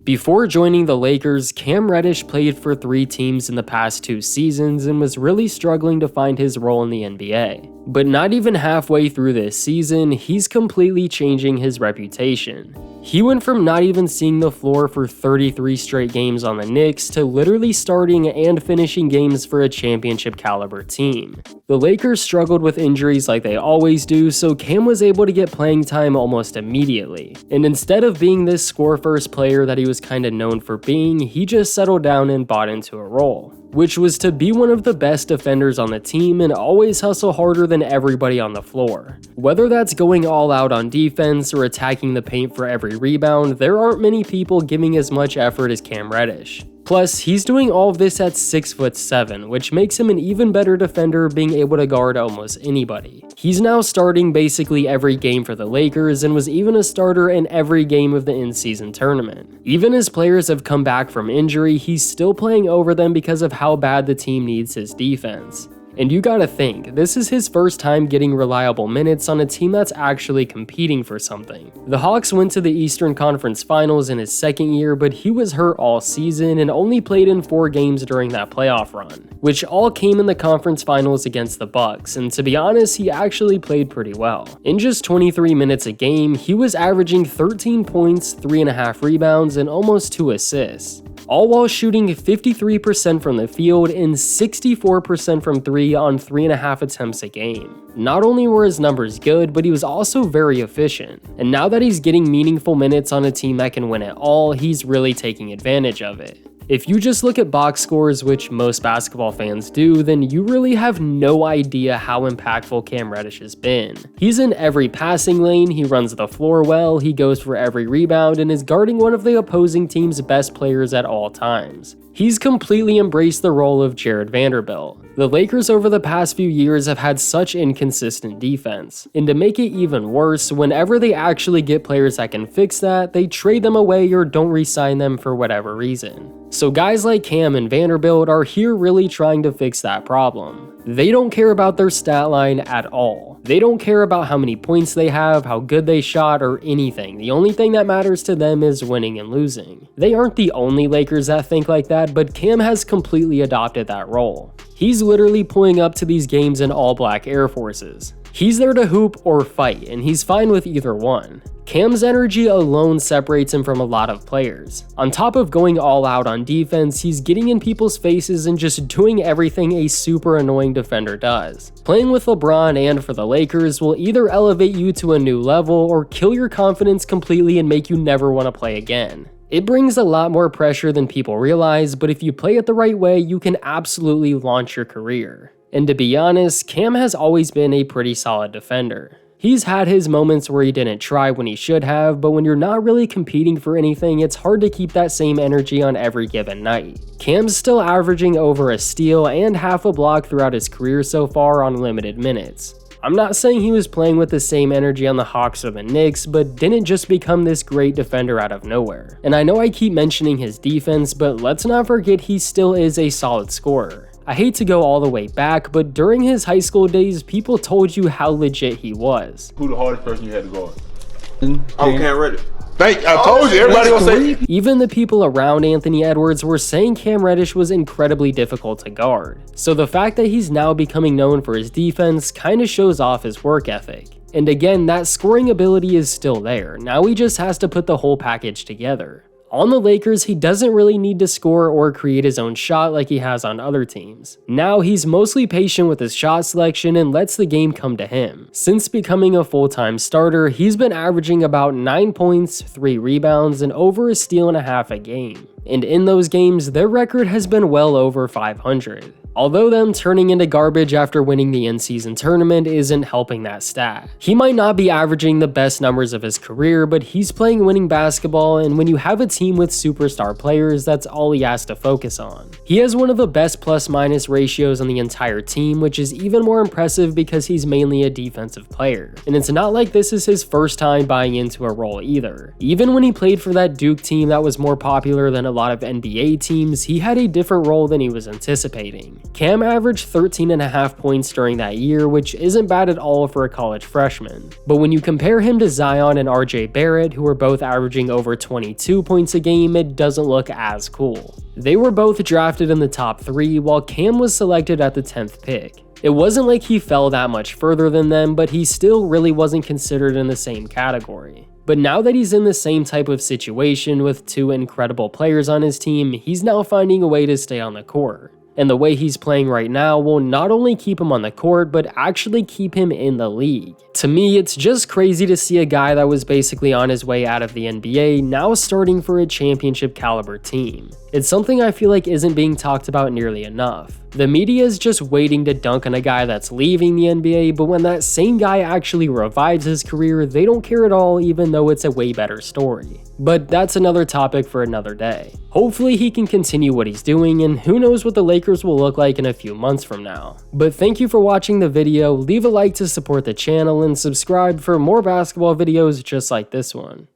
Before joining the Lakers, Cam Reddish played for 3 teams in the past 2 seasons and was really struggling to find his role in the NBA. But not even halfway through this season, he's completely changing his reputation. He went from not even seeing the floor for 33 straight games on the Knicks to literally starting and finishing games for a championship caliber team. The Lakers struggled with injuries like they always do, so Cam was able to get playing time almost immediately. And instead of being this score-first player that he was kinda known for being, he just settled down and bought into a role, which was to be one of the best defenders on the team and always hustle harder than everybody on the floor. Whether that's going all out on defense or attacking the paint for every rebound, there aren't many people giving as much effort as Cam Reddish. Plus, he's doing all of this at 6'7", which makes him an even better defender, being able to guard almost anybody. He's now starting basically every game for the Lakers and was even a starter in every game of the in-season tournament. Even as players have come back from injury, he's still playing over them because of how bad the team needs his defense. And you gotta think, this is his first time getting reliable minutes on a team that's actually competing for something. The Hawks went to the Eastern Conference Finals in his second year, but he was hurt all season and only played in 4 games during that playoff run, which all came in the conference finals against the Bucks, and to be honest, he actually played pretty well. In just 23 minutes a game, he was averaging 13 points, 3.5 rebounds, and almost 2 assists, all while shooting 53% from the field and 64% from 3 on 3.5 attempts a game. Not only were his numbers good, but he was also very efficient. And now that he's getting meaningful minutes on a team that can win it all, he's really taking advantage of it. If you just look at box scores, which most basketball fans do, then you really have no idea how impactful Cam Reddish has been. He's in every passing lane, he runs the floor well, he goes for every rebound, and is guarding one of the opposing team's best players at all times. He's completely embraced the role of Jared Vanderbilt. The Lakers over the past few years have had such inconsistent defense, and to make it even worse, whenever they actually get players that can fix that, they trade them away or don't re-sign them for whatever reason. So guys like Cam and Vanderbilt are here really trying to fix that problem. They don't care about their stat line at all. They don't care about how many points they have, how good they shot, or anything. The only thing that matters to them is winning and losing. They aren't the only Lakers that think like that, but Cam has completely adopted that role. He's literally pulling up to these games in all black Air Forces. He's there to hoop or fight, and he's fine with either one. Cam's energy alone separates him from a lot of players. On top of going all out on defense, he's getting in people's faces and just doing everything a super annoying defender does. Playing with LeBron and for the Lakers will either elevate you to a new level or kill your confidence completely and make you never want to play again. It brings a lot more pressure than people realize, but if you play it the right way, you can absolutely launch your career. And to be honest, Cam has always been a pretty solid defender. He's had his moments where he didn't try when he should have, but when you're not really competing for anything, it's hard to keep that same energy on every given night. Cam's still averaging over a steal and half a block throughout his career so far on limited minutes. I'm not saying he was playing with the same energy on the Hawks or the Knicks, but didn't just become this great defender out of nowhere. And I know I keep mentioning his defense, but let's not forget he still is a solid scorer. I hate to go all the way back, but during his high school days, people told you how legit he was. Who the hardest person you had to guard? Cam Reddish. I told you, everybody gonna say. Even the people around Anthony Edwards were saying Cam Reddish was incredibly difficult to guard. So the fact that he's now becoming known for his defense kinda shows off his work ethic. And again, that scoring ability is still there. Now he just has to put the whole package together. On the Lakers, he doesn't really need to score or create his own shot like he has on other teams. Now he's mostly patient with his shot selection and lets the game come to him. Since becoming a full-time starter, he's been averaging about 9 points, 3 rebounds, and over a steal and a half a game. And in those games, their record has been well over 500. Although them turning into garbage after winning the in-season tournament isn't helping that stat. He might not be averaging the best numbers of his career, but he's playing winning basketball, and when you have a team with superstar players, that's all he has to focus on. He has one of the best plus-minus ratios on the entire team, which is even more impressive because he's mainly a defensive player. And it's not like this is his first time buying into a role either. Even when he played for that Duke team that was more popular than a lot of NBA teams, he had a different role than he was anticipating. Cam averaged 13.5 points during that year, which isn't bad at all for a college freshman. But when you compare him to Zion and RJ Barrett, who are both averaging over 22 points a game, it doesn't look as cool. They were both drafted in the top 3, while Cam was selected at the 10th pick. It wasn't like he fell that much further than them, but he still really wasn't considered in the same category. But now that he's in the same type of situation with 2 incredible players on his team, he's now finding a way to stay on the court. And the way he's playing right now will not only keep him on the court, but actually keep him in the league. To me, it's just crazy to see a guy that was basically on his way out of the NBA now starting for a championship caliber team. It's something I feel like isn't being talked about nearly enough. The media is just waiting to dunk on a guy that's leaving the NBA, but when that same guy actually revives his career, they don't care at all, even though it's a way better story. But that's another topic for another day. Hopefully he can continue what he's doing, and who knows what the Lakers will look like in a few months from now. But thank you for watching the video, leave a like to support the channel, and subscribe for more basketball videos just like this one.